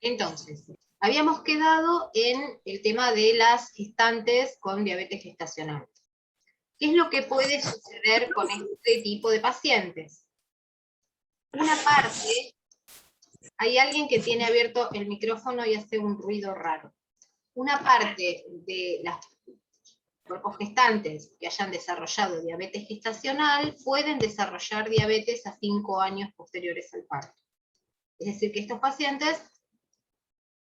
Entonces, habíamos quedado en el tema de las gestantes con diabetes gestacional. ¿Qué es lo que puede suceder con este tipo de pacientes? Una parte, hay alguien que tiene abierto el micrófono y hace un ruido raro. Una parte de las cuerpos gestantes que hayan desarrollado diabetes gestacional pueden desarrollar diabetes a 5 años posteriores al parto. Es decir, que estos pacientes,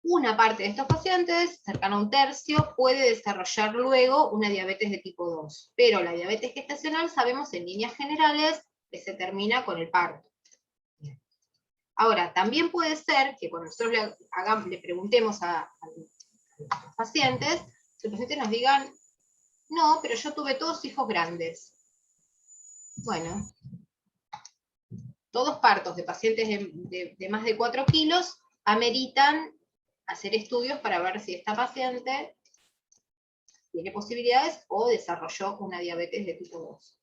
una parte de estos pacientes, cercano a un tercio, puede desarrollar luego una diabetes de tipo 2. Pero la diabetes gestacional sabemos en líneas generales que se termina con el parto. Ahora, también puede ser que cuando nosotros le preguntemos a los pacientes, los pacientes nos digan, no, pero yo tuve todos hijos grandes. Bueno, todos partos de pacientes de más de 4 kilos ameritan hacer estudios para ver si esta paciente tiene posibilidades o desarrolló una diabetes de tipo 2.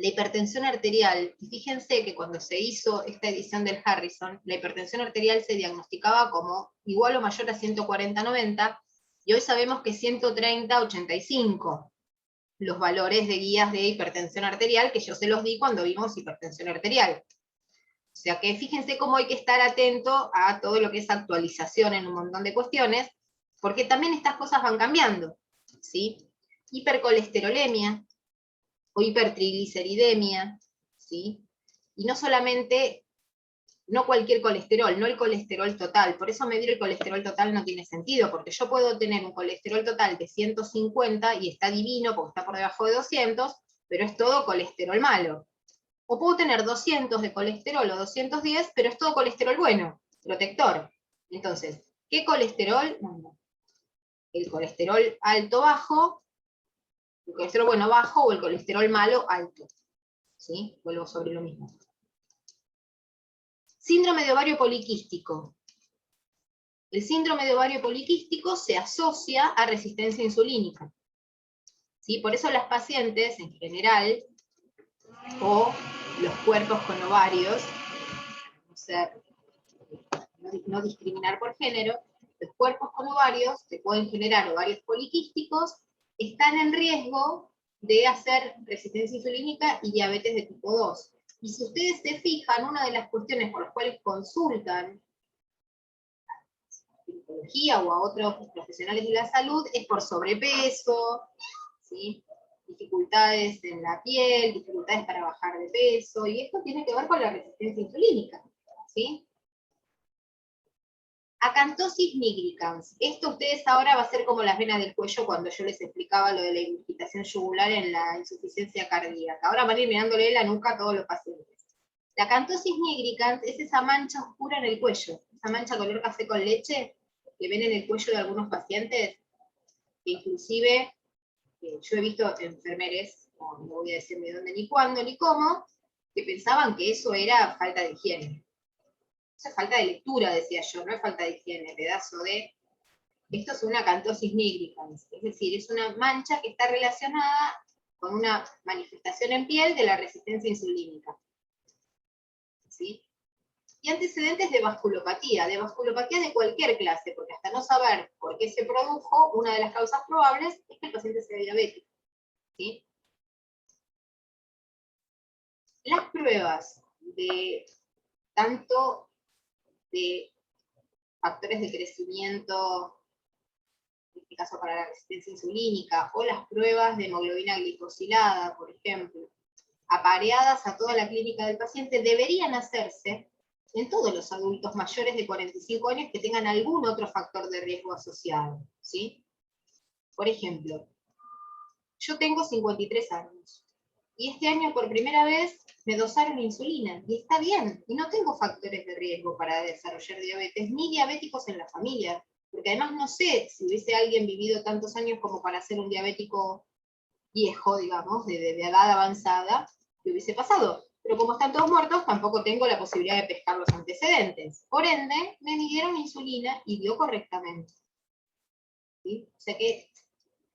La hipertensión arterial, y fíjense que cuando se hizo esta edición del Harrison, la hipertensión arterial se diagnosticaba como igual o mayor a 140/90, y hoy sabemos que 130/85, los valores de guías de hipertensión arterial, que yo se los di cuando vimos hipertensión arterial. O sea que fíjense cómo hay que estar atento a todo lo que es actualización en un montón de cuestiones, porque también estas cosas van cambiando, ¿sí? Hipercolesterolemia, o hipertrigliceridemia, ¿sí? Y no solamente, no cualquier colesterol, no el colesterol total. Por eso medir el colesterol total no tiene sentido, porque yo puedo tener un colesterol total de 150 y está divino porque está por debajo de 200, pero es todo colesterol malo. O puedo tener 200 de colesterol o 210, pero es todo colesterol bueno, protector. Entonces, ¿qué colesterol? No. El colesterol alto bajo, el colesterol bueno bajo o el colesterol malo alto. ¿Sí? Vuelvo sobre lo mismo. Síndrome de ovario poliquístico. El síndrome de ovario poliquístico se asocia a resistencia insulínica. ¿Sí? Por eso las pacientes en general, o los cuerpos con ovarios, no discriminar por género, los cuerpos con ovarios que pueden generar ovarios poliquísticos están en riesgo de hacer resistencia insulínica y diabetes de tipo 2. Y si ustedes se fijan, una de las cuestiones por las cuales consultan a ginecología o a otros profesionales de la salud es por sobrepeso, ¿sí? Dificultades en la piel, dificultades para bajar de peso, y esto tiene que ver con la resistencia insulínica, ¿sí? Acantosis nigricans. Esto ustedes ahora va a ser como las venas del cuello cuando yo les explicaba lo de la ingurgitación yugular en la insuficiencia cardíaca. Ahora van a ir mirándole la nuca a todos los pacientes. La acantosis nigricans es esa mancha oscura en el cuello, esa mancha color café con leche que ven en el cuello de algunos pacientes, que inclusive yo he visto enfermeres, no voy a decir ni dónde, ni cuándo, ni cómo, que pensaban que eso era falta de higiene. O sea, falta de lectura, decía yo, no es falta de higiene, pedazo de... Esto es una acantosis nigricans, es decir, es una mancha que está relacionada con una manifestación en piel de la resistencia insulínica. ¿Sí? Y antecedentes de vasculopatía de cualquier clase, porque hasta no saber por qué se produjo, una de las causas probables es que el paciente sea diabético. ¿Sí? Las pruebas de tanto de factores de crecimiento, en este caso para la resistencia insulínica, o las pruebas de hemoglobina glicosilada, por ejemplo, apareadas a toda la clínica del paciente, deberían hacerse en todos los adultos mayores de 45 años que tengan algún otro factor de riesgo asociado, ¿sí? Por ejemplo, yo tengo 53 años, y este año por primera vez me dosaron insulina, y está bien, y no tengo factores de riesgo para desarrollar diabetes, ni diabéticos en la familia, porque además no sé si hubiese alguien vivido tantos años como para ser un diabético viejo, digamos, de edad avanzada, que hubiese pasado. Pero como están todos muertos, tampoco tengo la posibilidad de pescar los antecedentes. Por ende, me midieron insulina y dio correctamente. ¿Sí? O sea que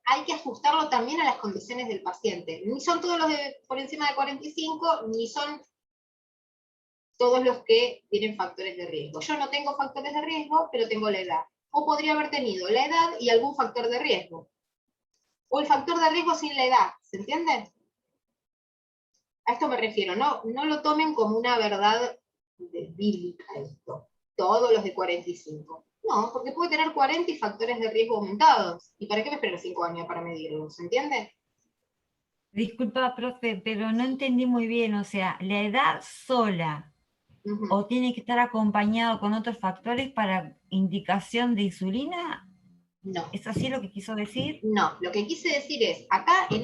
hay que ajustarlo también a las condiciones del paciente. Ni son todos los por encima de 45, ni son todos los que tienen factores de riesgo. Yo no tengo factores de riesgo, pero tengo la edad. O podría haber tenido la edad y algún factor de riesgo. O el factor de riesgo sin la edad, ¿se entiende? A esto me refiero, no lo tomen como una verdad bíblica esto, todos los de 45. No, porque puede tener 40 y factores de riesgo aumentados. ¿Y para qué me espero 5 años para medirlos? ¿Se entiende? Disculpa, profe, pero no entendí muy bien, o sea, ¿la edad sola o tiene que estar acompañado con otros factores para indicación de insulina? No. ¿Es así lo que quiso decir? No, lo que quise decir es, acá en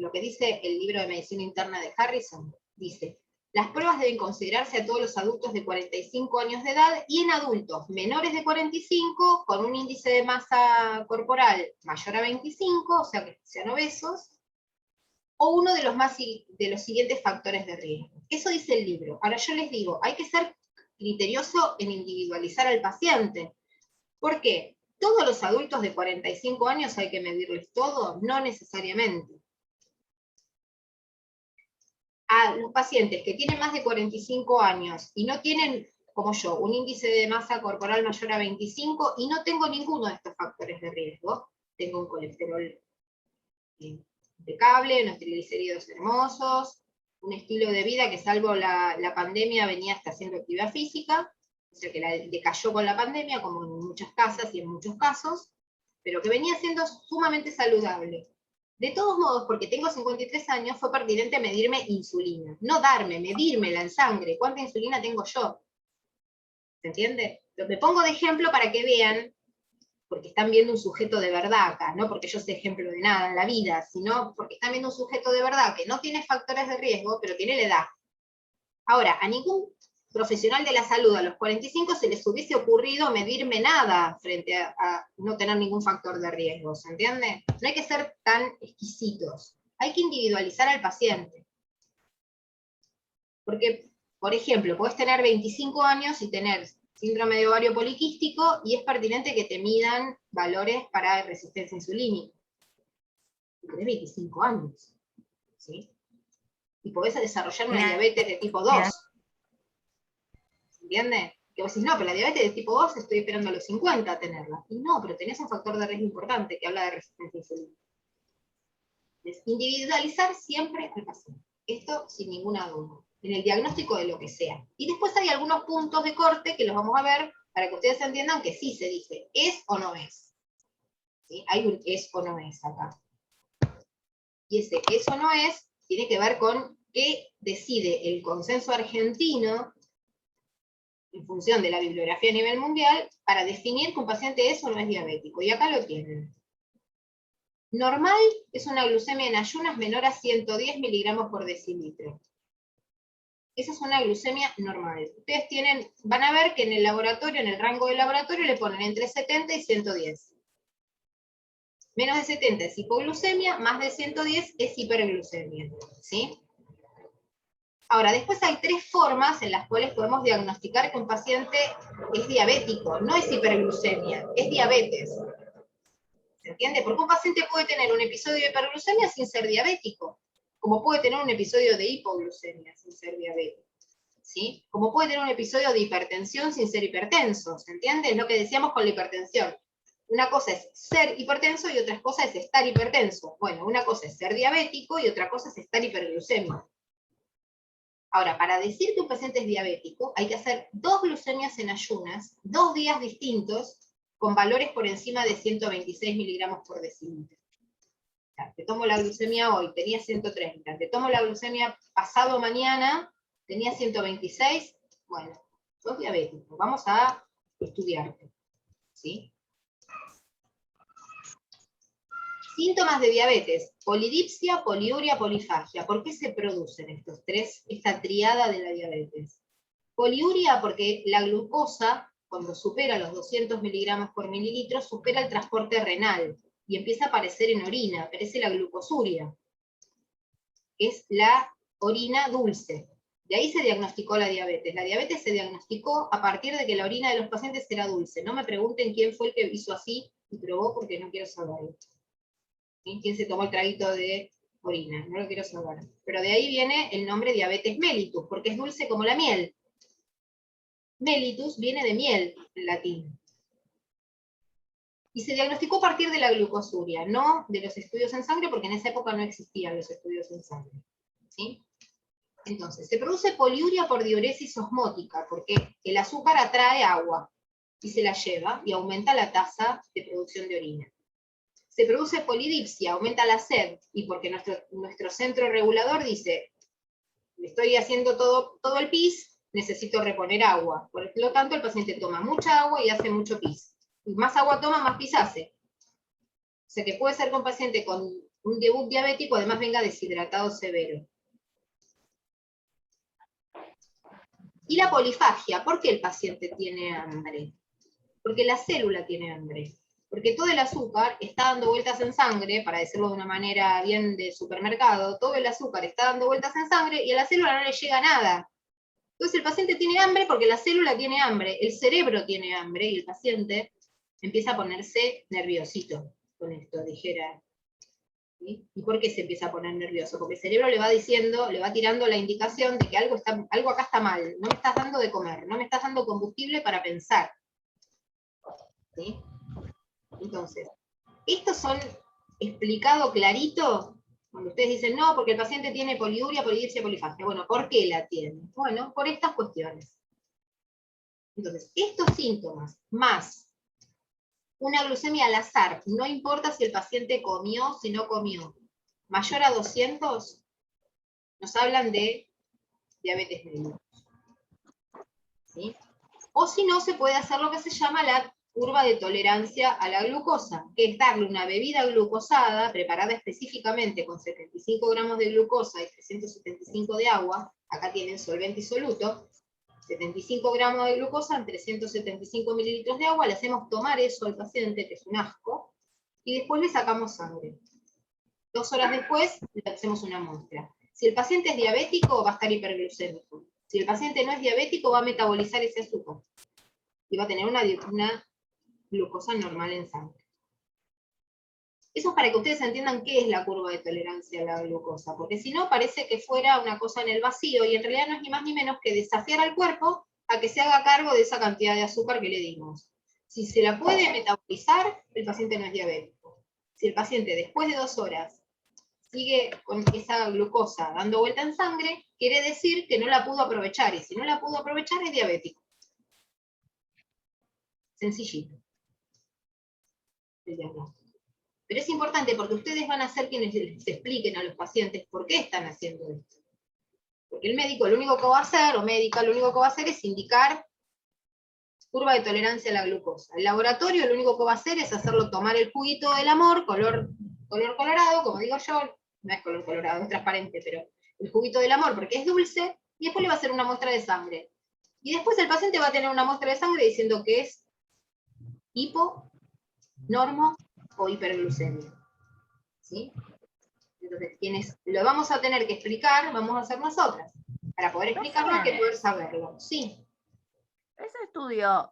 lo que dice el libro de medicina interna de Harrison, dice, las pruebas deben considerarse a todos los adultos de 45 años de edad y en adultos menores de 45 con un índice de masa corporal mayor a 25, o sea que sean obesos, o uno de los siguientes factores de riesgo. Eso dice el libro. Ahora yo les digo, hay que ser criterioso en individualizar al paciente. ¿Por qué? ¿Todos los adultos de 45 años hay que medirles todo? No necesariamente. A los pacientes que tienen más de 45 años y no tienen, como yo, un índice de masa corporal mayor a 25 y no tengo ninguno de estos factores de riesgo, tengo un colesterol impecable, unos triglicéridos hermosos, un estilo de vida que salvo la pandemia venía hasta haciendo actividad física, o sea que la decayó con la pandemia, como en muchas casas y en muchos casos, pero que venía siendo sumamente saludable. De todos modos, porque tengo 53 años, fue pertinente medirme insulina. No darme, medírmela en sangre. ¿Cuánta insulina tengo yo? ¿Se entiende? Lo que pongo de ejemplo para que vean, porque están viendo un sujeto de verdad acá, no porque yo sea ejemplo de nada en la vida, sino porque están viendo un sujeto de verdad que no tiene factores de riesgo, pero tiene la edad. Ahora, a ningún profesional de la salud a los 45 se les hubiese ocurrido medirme nada frente a no tener ningún factor de riesgo, ¿se entiende? No hay que ser tan exquisitos, hay que individualizar al paciente. Porque, por ejemplo, podés tener 25 años y tener síndrome de ovario poliquístico y es pertinente que te midan valores para resistencia insulínica. Y tenés 25 años, ¿sí? Y podés desarrollar una diabetes de tipo 2. ¿Entiendes? Que vos decís, no, pero la diabetes de tipo 2 estoy esperando a los 50 a tenerla. Y no, pero tenés un factor de riesgo importante que habla de resistencia insulínica. Es individualizar siempre al paciente. Esto sin ninguna duda. En el diagnóstico de lo que sea. Y después hay algunos puntos de corte que los vamos a ver para que ustedes entiendan que sí se dice, ¿es o no es? ¿Sí? Hay un es o no es acá. Y ese es o no es tiene que ver con qué decide el consenso argentino en función de la bibliografía a nivel mundial, para definir que un paciente es o no es diabético. Y acá lo tienen. Normal es una glucemia en ayunas menor a 110 miligramos por decilitro. Esa es una glucemia normal. Ustedes van a ver que en el laboratorio, en el rango del laboratorio, le ponen entre 70 y 110. Menos de 70 es hipoglucemia, más de 110 es hiperglucemia. ¿Sí? Ahora, después hay 3 formas en las cuales podemos diagnosticar que un paciente es diabético. No es hiperglucemia, es diabetes. ¿Se entiende? Porque un paciente puede tener un episodio de hiperglucemia sin ser diabético, como puede tener un episodio de hipoglucemia sin ser diabético. ¿Sí? Como puede tener un episodio de hipertensión sin ser hipertenso. ¿Se entiende? Es lo que decíamos con la hipertensión. Una cosa es ser hipertenso y otra cosa es estar hipertenso. Bueno, una cosa es ser diabético y otra cosa es estar hiperglucémico. Ahora, para decir que un paciente es diabético, hay que hacer 2 glucemias en ayunas, 2 días distintos, con valores por encima de 126 miligramos por decilitro. O sea, te tomo la glucemia hoy, tenía 130. Te tomo la glucemia pasado mañana, tenía 126. Bueno, sos diabético, vamos a estudiarte. ¿Sí? Síntomas de diabetes: polidipsia, poliuria, polifagia. ¿Por qué se producen estos 3, esta triada de la diabetes? Poliuria porque la glucosa, cuando supera los 200 miligramos por mililitro, supera el transporte renal y empieza a aparecer en orina, aparece la glucosuria, que es la orina dulce. De ahí se diagnosticó la diabetes. La diabetes se diagnosticó a partir de que la orina de los pacientes era dulce. No me pregunten quién fue el que hizo así y probó, porque no quiero saberlo. ¿Quién se tomó el traguito de orina? No lo quiero saber. Pero de ahí viene el nombre diabetes mellitus, porque es dulce como la miel. mellitus viene de miel, en latín. Y se diagnosticó a partir de la glucosuria, no de los estudios en sangre, porque en esa época no existían los estudios en sangre. ¿Sí? Entonces, se produce poliuria por diuresis osmótica, porque el azúcar atrae agua y se la lleva y aumenta la tasa de producción de orina. Se produce polidipsia, aumenta la sed, y porque nuestro centro regulador dice, estoy haciendo todo el pis, necesito reponer agua. Por lo tanto, el paciente toma mucha agua y hace mucho pis. Y más agua toma, más pis hace. O sea que puede ser que un paciente con un debut diabético además venga deshidratado severo. Y la polifagia, ¿por qué el paciente tiene hambre? Porque la célula tiene hambre. Porque todo el azúcar está dando vueltas en sangre, para decirlo de una manera bien de supermercado, todo el azúcar está dando vueltas en sangre y a la célula no le llega nada. Entonces el paciente tiene hambre porque la célula tiene hambre, el cerebro tiene hambre y el paciente empieza a ponerse nerviosito con esto, dijera. ¿Sí? ¿Y por qué se empieza a poner nervioso? Porque el cerebro le va diciendo, le va tirando la indicación de que algo acá está mal, no me estás dando de comer, no me estás dando combustible para pensar. ¿Sí? Entonces, estos son explicados clarito, cuando ustedes dicen, no, porque el paciente tiene poliuria, polidipsia, polifagia. Bueno, ¿por qué la tiene? Bueno, por estas cuestiones. Entonces, estos síntomas, más una glucemia al azar, no importa si el paciente comió, si no comió, mayor a 200, nos hablan de diabetes mellitus. ¿Sí? O si no, se puede hacer lo que se llama la curva de tolerancia a la glucosa, que es darle una bebida glucosada, preparada específicamente con 75 gramos de glucosa y 375 de agua, acá tienen solvente y soluto, 75 gramos de glucosa en 375 mililitros de agua, le hacemos tomar eso al paciente, que es un asco, y después le sacamos sangre. 2 horas después le hacemos una muestra. Si el paciente es diabético, va a estar hiperglucémico. Si el paciente no es diabético, va a metabolizar ese azúcar y va a tener una glucosa normal en sangre. Eso es para que ustedes entiendan qué es la curva de tolerancia a la glucosa, porque si no parece que fuera una cosa en el vacío, y en realidad no es ni más ni menos que desafiar al cuerpo a que se haga cargo de esa cantidad de azúcar que le dimos. Si se la puede metabolizar, el paciente no es diabético. Si el paciente después de 2 horas sigue con esa glucosa dando vuelta en sangre, quiere decir que no la pudo aprovechar, y si no la pudo aprovechar es diabético. Sencillito. El diagnóstico. Pero es importante porque ustedes van a ser quienes les expliquen a los pacientes por qué están haciendo esto. Porque el médico lo único que va a hacer, o médica lo único que va a hacer es indicar curva de tolerancia a la glucosa. El laboratorio lo único que va a hacer es hacerlo tomar el juguito del amor, color colorado, como digo yo, no es color colorado, es transparente, pero el juguito del amor porque es dulce, y después le va a hacer una muestra de sangre. Y después el paciente va a tener una muestra de sangre diciendo que es hipo, normo o hiperglucemia. ¿Sí? Entonces, quienes lo vamos a tener que explicar, vamos a ser nosotras. Para poder explicarlo hay que poder saberlo. Sí. Ese estudio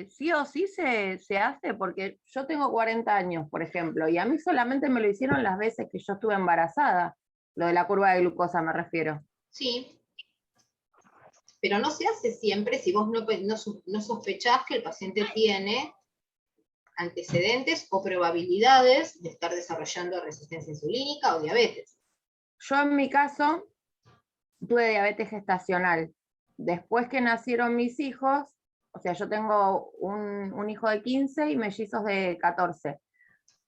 sí o sí se hace, porque yo tengo 40 años, por ejemplo, y a mí solamente me lo hicieron las veces que yo estuve embarazada. Lo de la curva de glucosa me refiero. Sí. Pero no se hace siempre si vos no sospechás que el paciente tiene antecedentes o probabilidades de estar desarrollando resistencia insulínica o diabetes. Yo en mi caso tuve diabetes gestacional. Después que nacieron mis hijos, o sea, yo tengo un hijo de 15 y mellizos de 14.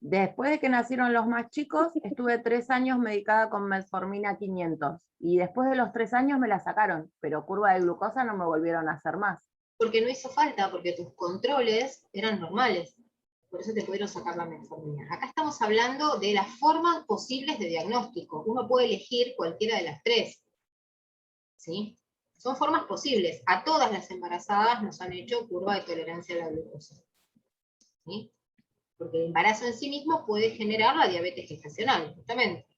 Después de que nacieron los más chicos, estuve 3 años medicada con metformina 500. Y después de los 3 años me la sacaron, pero curva de glucosa no me volvieron a hacer más. Porque no hizo falta, porque tus controles eran normales. Por eso te pudieron sacar la metformina. Acá estamos hablando de las formas posibles de diagnóstico. Uno puede elegir cualquiera de las 3. ¿Sí? Son formas posibles. A todas las embarazadas nos han hecho curva de tolerancia a la glucosa. ¿Sí? Porque el embarazo en sí mismo puede generar la diabetes gestacional, justamente.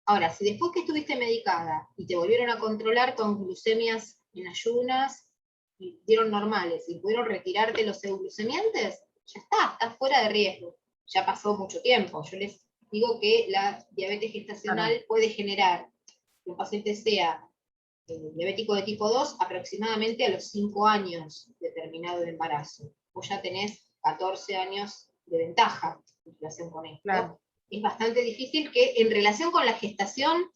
Ahora, si después que estuviste medicada y te volvieron a controlar con glucemias en ayunas, y dieron normales, y pudieron retirarte los euglucemiantes, ya está, estás fuera de riesgo. Ya pasó mucho tiempo. Yo les digo que la diabetes gestacional puede generar que un paciente sea diabético de tipo 2 aproximadamente a los 5 años de terminado el embarazo. Vos ya tenés 14 años de ventaja en relación con esto. Claro. Es bastante difícil que en relación con la gestación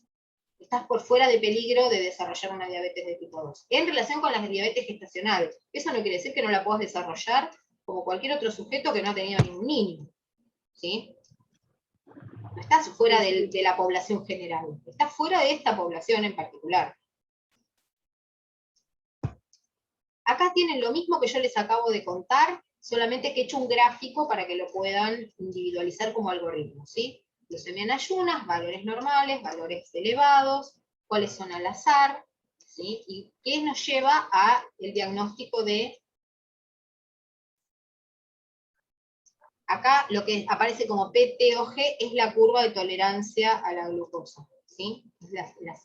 estás por fuera de peligro de desarrollar una diabetes de tipo 2. En relación con la diabetes gestacional, eso no quiere decir que no la puedas desarrollar como cualquier otro sujeto que no ha tenido ningún niño. ¿Sí? No estás fuera de la población general, estás fuera de esta población en particular. Acá tienen lo mismo que yo les acabo de contar, solamente que he hecho un gráfico para que lo puedan individualizar como algoritmo, ¿sí? Glucemia en ayunas, valores normales, valores elevados, cuáles son al azar, ¿sí? Y qué nos lleva a el diagnóstico de... Acá lo que aparece como PTOG es la curva de tolerancia a la glucosa, ¿sí? Es la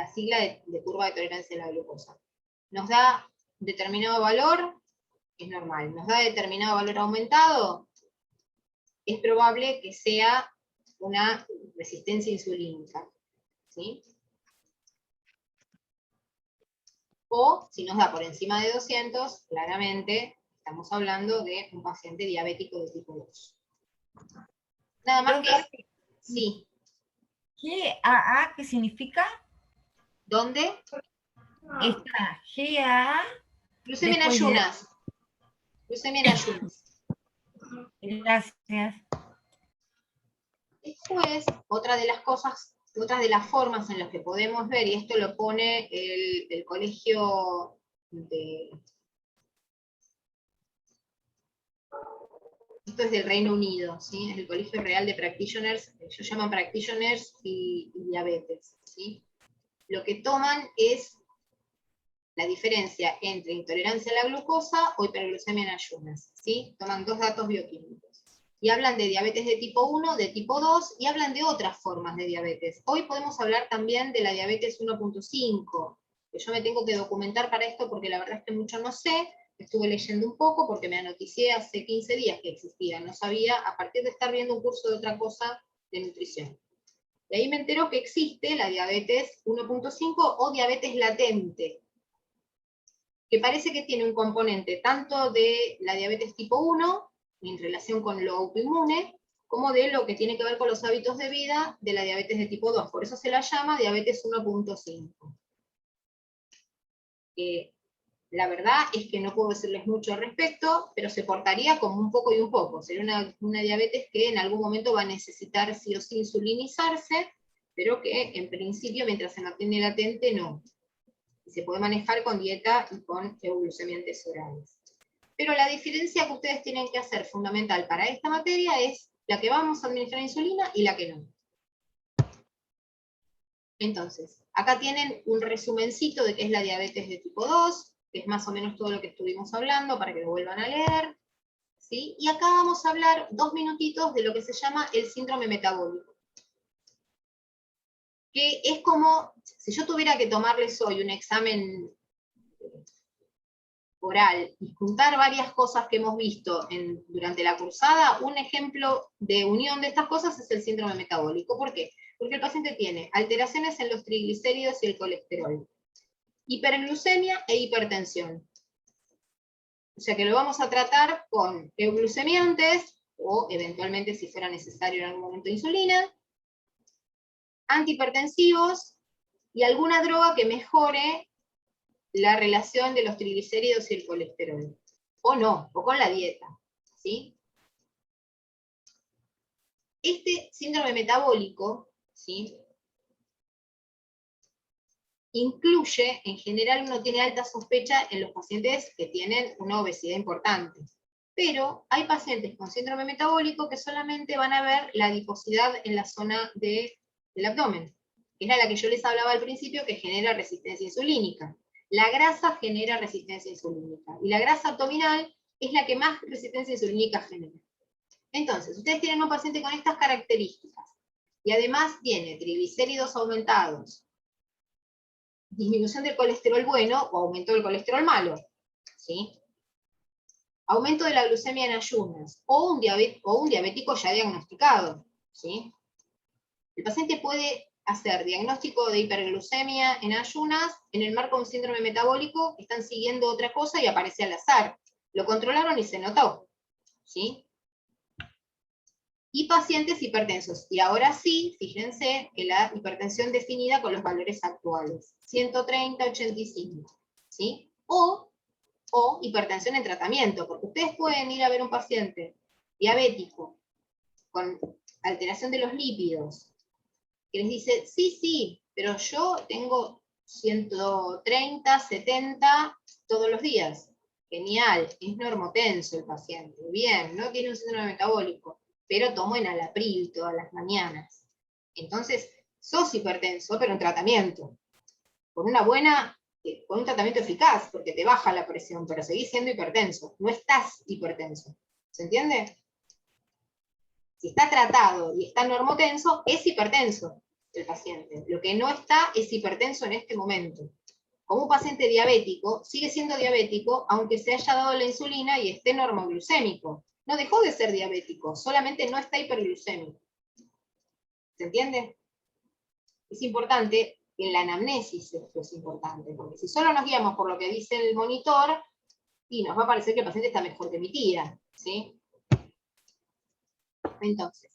sigla de curva de tolerancia a la glucosa. Nos da determinado valor, es normal. Nos da determinado valor aumentado, es probable que sea una resistencia insulínica, ¿sí? O, si nos da por encima de 200, claramente estamos hablando de un paciente diabético de tipo 2. Nada más que... Sí. GAA, ¿qué significa? ¿Dónde? Está GAA. Glucemia en ayunas. Glucemia en ayunas. Gracias. Después, otra de las cosas, otra de las formas en las que podemos ver, y esto lo pone el colegio de... Esto es del Reino Unido, ¿sí? Es el Colegio Real de Practitioners, ellos llaman Practitioners y diabetes, ¿sí? Lo que toman es la diferencia entre intolerancia a la glucosa o hiperglucemia en ayunas, ¿sí? Toman dos datos bioquímicos. Y hablan de diabetes de tipo 1, de tipo 2, y hablan de otras formas de diabetes. Hoy podemos hablar también de la diabetes 1.5, que yo me tengo que documentar para esto porque la verdad es que mucho no sé, estuve leyendo un poco porque me anoticié hace 15 días que existía, no sabía, a partir de estar viendo un curso de otra cosa de nutrición. Y ahí me entero que existe la diabetes 1.5 o diabetes latente, que parece que tiene un componente tanto de la diabetes tipo 1, en relación con lo autoinmune, como de lo que tiene que ver con los hábitos de vida de la diabetes de tipo 2. Por eso se la llama diabetes 1.5. La verdad es que no puedo decirles mucho al respecto, pero se portaría como un poco y un poco. Sería una diabetes que en algún momento va a necesitar sí o sí insulinizarse, pero que en principio, mientras se mantiene latente, no. Y se puede manejar con dieta y con euglucemiantes orales. Pero la diferencia que ustedes tienen que hacer fundamental para esta materia es la que vamos a administrar insulina y la que no. Entonces, acá tienen un resumencito de qué es la diabetes de tipo 2, que es más o menos todo lo que estuvimos hablando, para que lo vuelvan a leer. ¿Sí? Y acá vamos a hablar 2 minutitos de lo que se llama el síndrome metabólico. Que es como, si yo tuviera que tomarles hoy un examen oral y juntar varias cosas que hemos visto durante la cursada, un ejemplo de unión de estas cosas es el síndrome metabólico. ¿Por qué? Porque el paciente tiene alteraciones en los triglicéridos y el colesterol, hiperglucemia e hipertensión. O sea que lo vamos a tratar con euglucemiantes, o eventualmente si fuera necesario en algún momento insulina, antihipertensivos y alguna droga que mejore la relación de los triglicéridos y el colesterol. O no, o con la dieta, ¿sí? Este síndrome metabólico, ¿sí?, incluye, en general uno tiene alta sospecha en los pacientes que tienen una obesidad importante. Pero hay pacientes con síndrome metabólico que solamente van a ver la adiposidad en la zona del abdomen, que era la que yo les hablaba al principio, que genera resistencia insulínica. La grasa genera resistencia insulínica, y la grasa abdominal es la que más resistencia insulínica genera. Entonces, ustedes tienen un paciente con estas características, y además tiene triglicéridos aumentados, disminución del colesterol bueno o aumento del colesterol malo, ¿sí? Aumento de la glucemia en ayunas, o un diabético ya diagnosticado, ¿sí? El paciente puede hacer diagnóstico de hiperglucemia en ayunas en el marco de un síndrome metabólico, están siguiendo otra cosa y aparece al azar. Lo controlaron y se notó, ¿sí? Y pacientes hipertensos. Y ahora sí, fíjense que la hipertensión definida con los valores actuales. 130/85, ¿sí? O hipertensión en tratamiento, porque ustedes pueden ir a ver un paciente diabético con alteración de los lípidos, que les dice, sí, pero yo tengo 130, 70 todos los días. Genial, es normotenso el paciente. Bien, no tiene un síndrome metabólico, pero tomo enalapril todas las mañanas. Entonces, sos hipertenso, pero en tratamiento. Con un tratamiento eficaz, porque te baja la presión, pero seguís siendo hipertenso. No estás hipertenso. ¿Se entiende? Si está tratado y está normotenso, es hipertenso el paciente. Lo que no está es hipertenso en este momento. Como un paciente diabético, sigue siendo diabético aunque se haya dado la insulina y esté normoglucémico. No dejó de ser diabético, solamente no está hiperglucémico. ¿Se entiende? Es importante, en la anamnesis esto es importante, porque si solo nos guiamos por lo que dice el monitor, y nos va a parecer que el paciente está mejor que mi tía, ¿sí? Entonces,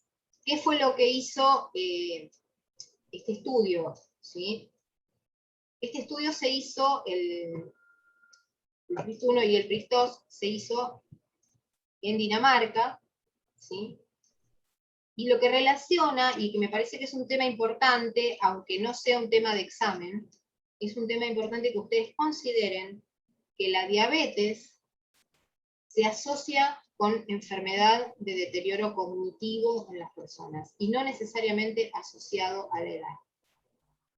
¿qué fue lo que hizo este estudio? ¿Sí? Este estudio se hizo, el PRIST-1 y el PRIST-2 se hizo en Dinamarca, ¿sí? Y lo que relaciona, y que me parece que es un tema importante, aunque no sea un tema de examen, es un tema importante que ustedes consideren que la diabetes se asocia con enfermedad de deterioro cognitivo en las personas, y no necesariamente asociado a la edad.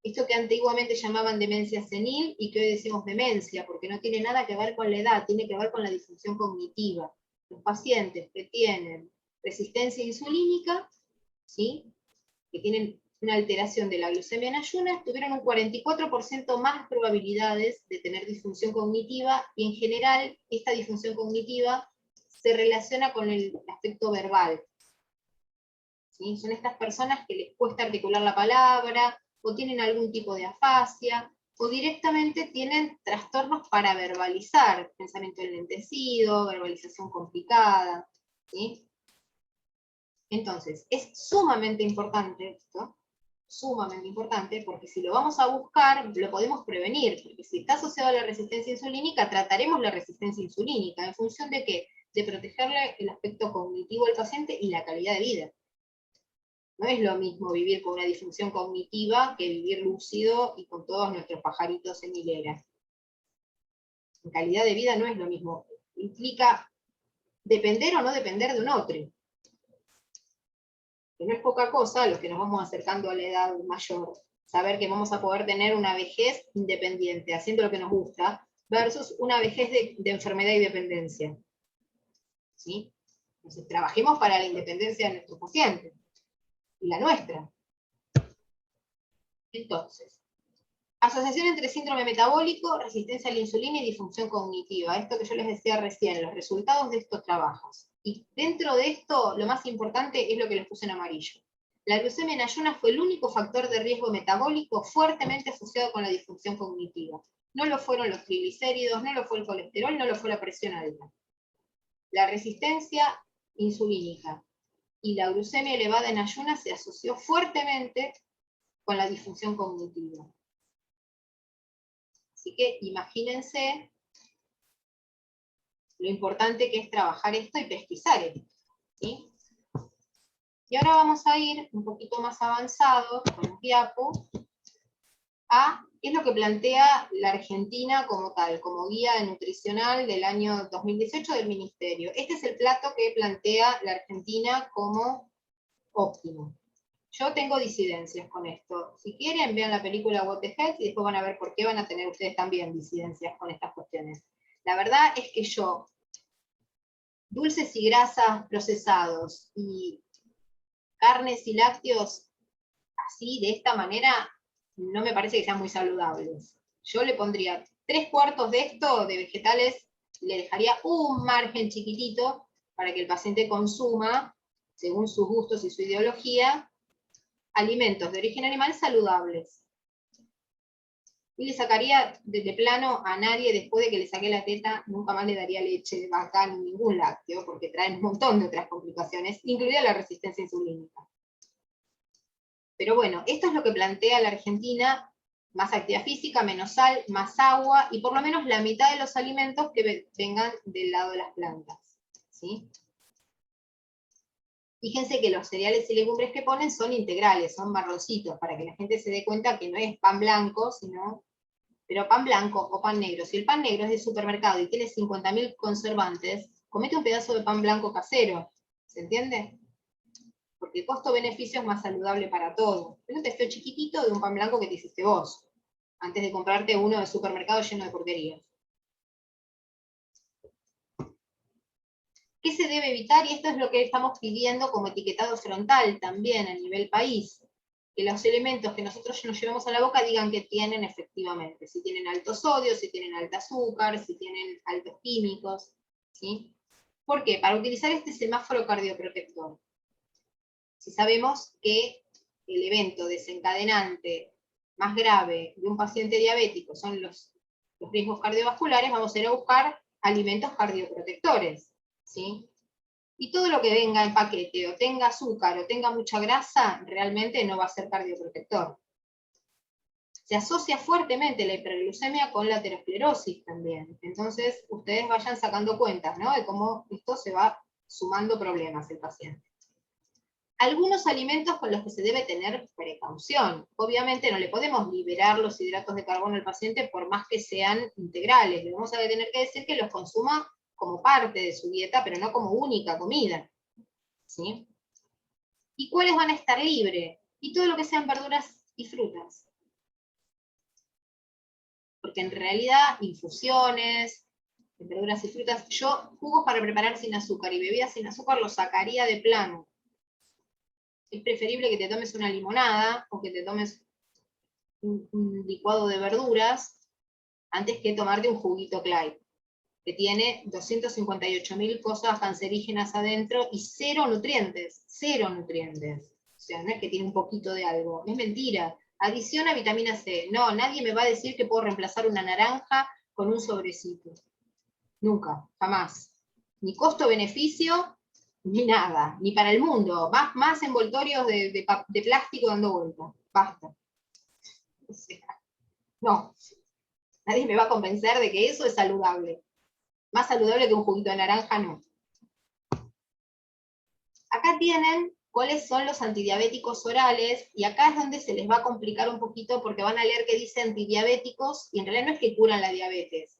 Esto que antiguamente llamaban demencia senil, y que hoy decimos demencia, porque no tiene nada que ver con la edad, tiene que ver con la disfunción cognitiva. Los pacientes que tienen resistencia insulínica, ¿sí?, que tienen una alteración de la glucemia en ayunas, tuvieron un 44% más probabilidades de tener disfunción cognitiva, y en general esta disfunción cognitiva se relaciona con el aspecto verbal. ¿Sí? Son estas personas que les cuesta articular la palabra, o tienen algún tipo de afasia, o directamente tienen trastornos para verbalizar, pensamiento enlentecido, verbalización complicada, ¿sí? Entonces, es sumamente importante esto, sumamente importante, porque si lo vamos a buscar, lo podemos prevenir, porque si está asociado a la resistencia insulínica, trataremos la resistencia insulínica, ¿en función de qué? De protegerle el aspecto cognitivo al paciente y la calidad de vida. No es lo mismo vivir con una disfunción cognitiva que vivir lúcido y con todos nuestros pajaritos en hilera. En calidad de vida no es lo mismo. Implica depender o no depender de un otro. Que no es poca cosa, los que nos vamos acercando a la edad mayor, saber que vamos a poder tener una vejez independiente, haciendo lo que nos gusta, versus una vejez de enfermedad y dependencia. ¿Sí? Entonces, trabajemos para la independencia de nuestros pacientes. Y la nuestra. Entonces, asociación entre síndrome metabólico, resistencia a la insulina y disfunción cognitiva. Esto que yo les decía recién, los resultados de estos trabajos. Y dentro de esto, lo más importante es lo que les puse en amarillo. La glucemia en ayunas fue el único factor de riesgo metabólico fuertemente asociado con la disfunción cognitiva. No lo fueron los triglicéridos, no lo fue el colesterol, no lo fue la presión alta. La resistencia insulínica y la glucemia elevada en ayunas se asoció fuertemente con la disfunción cognitiva. Así que imagínense lo importante que es trabajar esto y pesquisar esto, ¿sí? Y ahora vamos a ir un poquito más avanzado con el diapo a qué es lo que plantea la Argentina como tal, como guía nutricional del año 2018 del Ministerio. Este es el plato que plantea la Argentina como óptimo. Yo tengo disidencias con esto. Si quieren, vean la película What the Health y después van a ver por qué van a tener ustedes también disidencias con estas cuestiones. La verdad es que yo, dulces y grasas procesados y carnes y lácteos así, de esta manera, no me parece que sean muy saludables. Yo le pondría 3/4 de esto, de vegetales, le dejaría un margen chiquitito para que el paciente consuma, según sus gustos y su ideología, alimentos de origen animal saludables. Y le sacaría de plano a nadie, después de que le saqué la teta, nunca más le daría leche de vaca ni ningún lácteo, porque traen un montón de otras complicaciones, incluida la resistencia insulínica. Pero bueno, esto es lo que plantea la Argentina: más actividad física, menos sal, más agua, y por lo menos la mitad de los alimentos que vengan del lado de las plantas, ¿sí? Fíjense que los cereales y legumbres que ponen son integrales, son marroncitos, para que la gente se dé cuenta que no es pan blanco, sino... Pero pan blanco o pan negro, si el pan negro es de supermercado y tiene 50.000 conservantes, comete un pedazo de pan blanco casero, ¿se entiende? Porque el costo-beneficio es más saludable para todo. Un testeo chiquitito de un pan blanco que te hiciste vos, antes de comprarte uno de supermercado lleno de porquerías. ¿Qué se debe evitar? Y esto es lo que estamos pidiendo como etiquetado frontal también a nivel país. Que los elementos que nosotros nos llevemos a la boca digan que tienen efectivamente. Si tienen alto sodio, si tienen alto azúcar, si tienen altos químicos, ¿sí? ¿Por qué? Para utilizar este semáforo cardioprotector. Si sabemos que el evento desencadenante más grave de un paciente diabético son los riesgos cardiovasculares, vamos a ir a buscar alimentos cardioprotectores, ¿sí? Y todo lo que venga en paquete, o tenga azúcar, o tenga mucha grasa, realmente no va a ser cardioprotector. Se asocia fuertemente la hiperglucemia con la aterosclerosis también. Entonces, ustedes vayan sacando cuentas, ¿no?, de cómo esto se va sumando problemas el paciente. Algunos alimentos con los que se debe tener precaución. Obviamente no le podemos liberar los hidratos de carbono al paciente por más que sean integrales. Le vamos a tener que decir que los consuma como parte de su dieta, pero no como única comida, ¿sí? ¿Y cuáles van a estar libres? Y todo lo que sean verduras y frutas. Porque en realidad, infusiones, verduras y frutas, yo jugos para preparar sin azúcar y bebidas sin azúcar los sacaría de plano. Es preferible que te tomes una limonada, o que te tomes un licuado de verduras, antes que tomarte un juguito Clyde, que tiene 258.000 cosas cancerígenas adentro y cero nutrientes, cero nutrientes. O sea, no es que tiene un poquito de algo, es mentira. Adiciona vitamina C. No, nadie me va a decir que puedo reemplazar una naranja con un sobrecito. Nunca, jamás. Ni costo-beneficio, ni nada. Ni para el mundo. Más envoltorios de plástico dando vuelta. Basta. O sea, no. Nadie me va a convencer de que eso es saludable. Más saludable que un juguito de naranja, no. Acá tienen cuáles son los antidiabéticos orales, y acá es donde se les va a complicar un poquito, porque van a leer que dice antidiabéticos, y en realidad no es que curan la diabetes.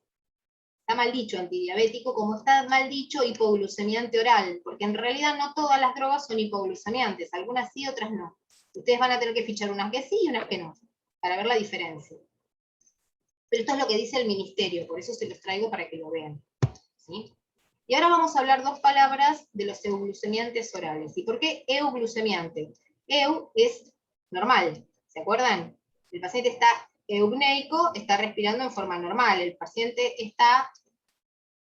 Está mal dicho antidiabético, como está mal dicho hipoglucemiante oral, porque en realidad no todas las drogas son hipoglucemiantes, algunas sí, otras no. Ustedes van a tener que fichar unas que sí y unas que no, para ver la diferencia. Pero esto es lo que dice el ministerio, por eso se los traigo para que lo vean, ¿sí? Y ahora vamos a hablar dos palabras de los euglucemiantes orales. ¿Y por qué euglucemiante? Eu es normal, ¿se acuerdan? El paciente está eugnéico, está respirando en forma normal. El paciente está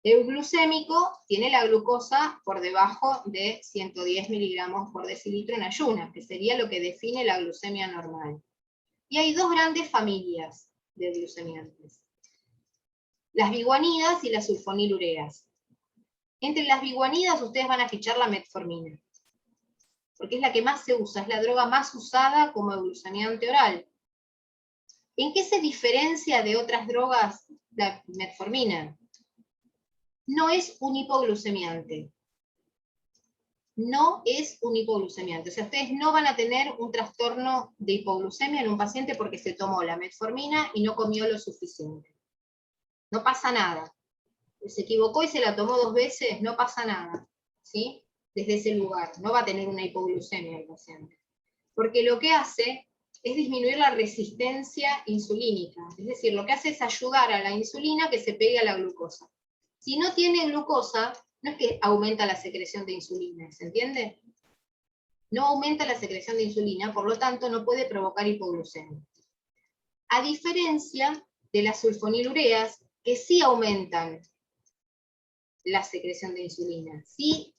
euglucémico, tiene la glucosa por debajo de 110 miligramos por decilitro en ayunas, que sería lo que define la glucemia normal. Y hay dos grandes familias de glucemiantes: las biguanidas y las sulfonilureas. Entre las biguanidas ustedes van a fichar la metformina, porque es la que más se usa, es la droga más usada como euglucemiante oral. ¿En qué se diferencia de otras drogas la metformina? No es un hipoglucemiante. No es un hipoglucemiante. O sea, ustedes no van a tener un trastorno de hipoglucemia en un paciente porque se tomó la metformina y no comió lo suficiente. No pasa nada. Se equivocó y se la tomó 2 veces, no pasa nada, ¿sí? Desde ese lugar, no va a tener una hipoglucemia el paciente. Porque lo que hace es disminuir la resistencia insulínica, es decir, lo que hace es ayudar a la insulina que se pegue a la glucosa. Si no tiene glucosa, no es que aumenta la secreción de insulina, ¿se entiende? No aumenta la secreción de insulina, por lo tanto no puede provocar hipoglucemia. A diferencia de las sulfonilureas, que sí aumentan la secreción de insulina, sí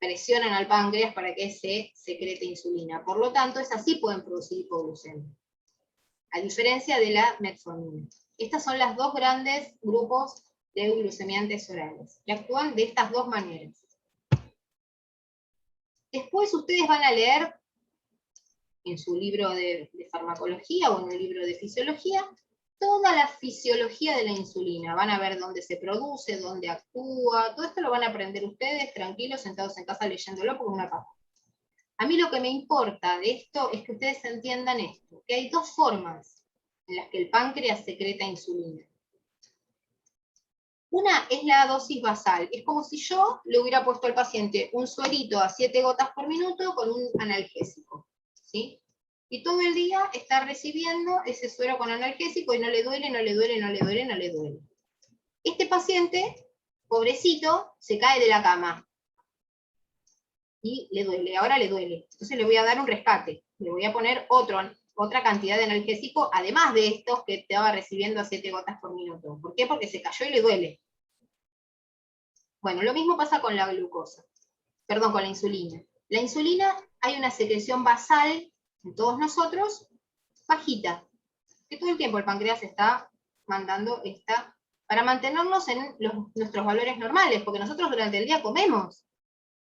presionan al páncreas para que se secrete insulina. Por lo tanto, esas sí pueden producir hipoglucemia, a diferencia de la metformina. Estas son las dos grandes grupos de glucemiantes orales, que actúan de estas dos maneras. Después ustedes van a leer en su libro de farmacología o en un libro de fisiología, toda la fisiología de la insulina. Van a ver dónde se produce, dónde actúa, todo esto lo van a aprender ustedes tranquilos, sentados en casa leyéndolo, porque es una papa. A mí lo que me importa de esto es que ustedes entiendan esto, que hay dos formas en las que el páncreas secreta insulina. Una es la dosis basal, es como si yo le hubiera puesto al paciente un suerito a 7 gotas por minuto con un analgésico, ¿sí? Y todo el día está recibiendo ese suero con analgésico y no le duele, no le duele, no le duele, no le duele. Este paciente, pobrecito, se cae de la cama y le duele, ahora le duele. Entonces le voy a dar un rescate, le voy a poner otra cantidad de analgésico, además de estos que estaba recibiendo a 7 gotas por minuto. ¿Por qué? Porque se cayó y le duele. Bueno, lo mismo pasa con la glucosa, perdón, con la insulina. La insulina, hay una secreción basal en todos nosotros, bajita, que todo el tiempo el páncreas está mandando esta, para mantenernos en nuestros valores normales, porque nosotros durante el día comemos,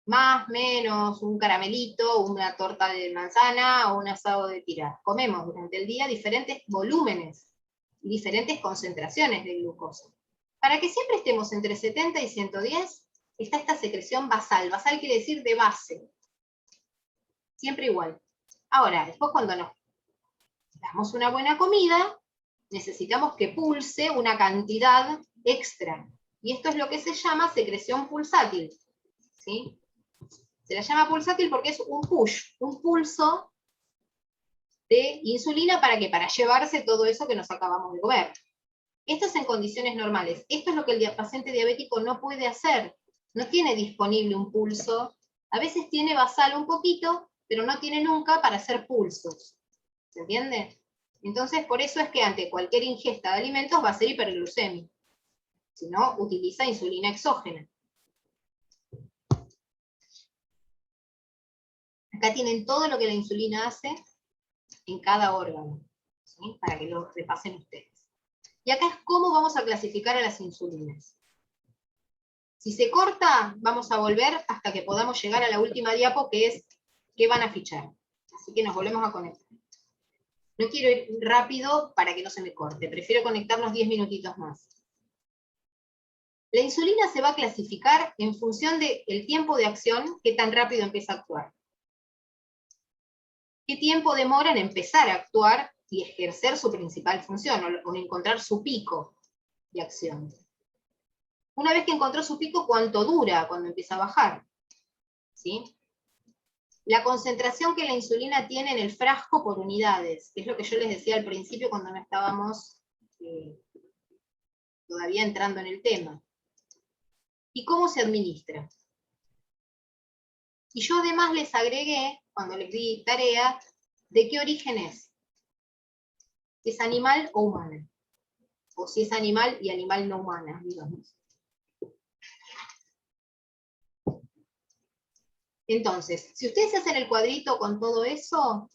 más, menos, un caramelito, una torta de manzana o un asado de tira. Comemos durante el día diferentes volúmenes y diferentes concentraciones de glucosa. Para que siempre estemos entre 70 y 110, está esta secreción basal. Basal quiere decir de base. Siempre igual. Ahora, después cuando nos damos una buena comida, necesitamos que pulse una cantidad extra. Y esto es lo que se llama secreción pulsátil. ¿Sí? Se la llama pulsátil porque es un push, un pulso de insulina para llevarse todo eso que nos acabamos de comer. Esto es en condiciones normales. Esto es lo que el paciente diabético no puede hacer. No tiene disponible un pulso. A veces tiene basal un poquito, pero no tiene nunca para hacer pulsos. ¿Se entiende? Entonces, por eso es que ante cualquier ingesta de alimentos va a ser hiperglucemia. Si no, utiliza insulina exógena. Acá tienen todo lo que la insulina hace en cada órgano, ¿sí? Para que lo repasen ustedes. Y acá es cómo vamos a clasificar a las insulinas. Si se corta, vamos a volver hasta que podamos llegar a la última diapo, que es qué van a fichar. Así que nos volvemos a conectar. No quiero ir rápido para que no se me corte, prefiero conectarnos 10 minutitos más. La insulina se va a clasificar en función del tiempo de acción, qué tan rápido empieza a actuar. ¿Qué tiempo demora en empezar a actuar y ejercer su principal función, o encontrar su pico de acción? Una vez que encontró su pico, ¿cuánto dura cuando empieza a bajar? ¿Sí? La concentración que la insulina tiene en el frasco por unidades, que es lo que yo les decía al principio cuando no estábamos todavía entrando en el tema. ¿Y cómo se administra? Y yo además les agregué, cuando les di tarea, ¿de qué origen es? ¿Es animal o humana? O si es animal y animal no humana, digamos. Entonces, si ustedes hacen el cuadrito con todo eso,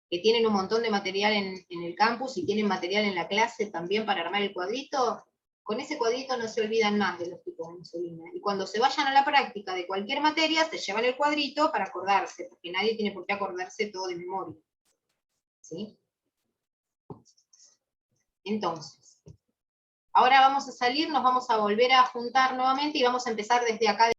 que tienen un montón de material en el campus y tienen material en la clase también para armar el cuadrito, con ese cuadrito no se olvidan más de los tipos de insulina. Y cuando se vayan a la práctica de cualquier materia, se llevan el cuadrito para acordarse, porque nadie tiene por qué acordarse todo de memoria. ¿Sí? Entonces, ahora vamos a salir, nos vamos a volver a juntar nuevamente y vamos a empezar desde acá.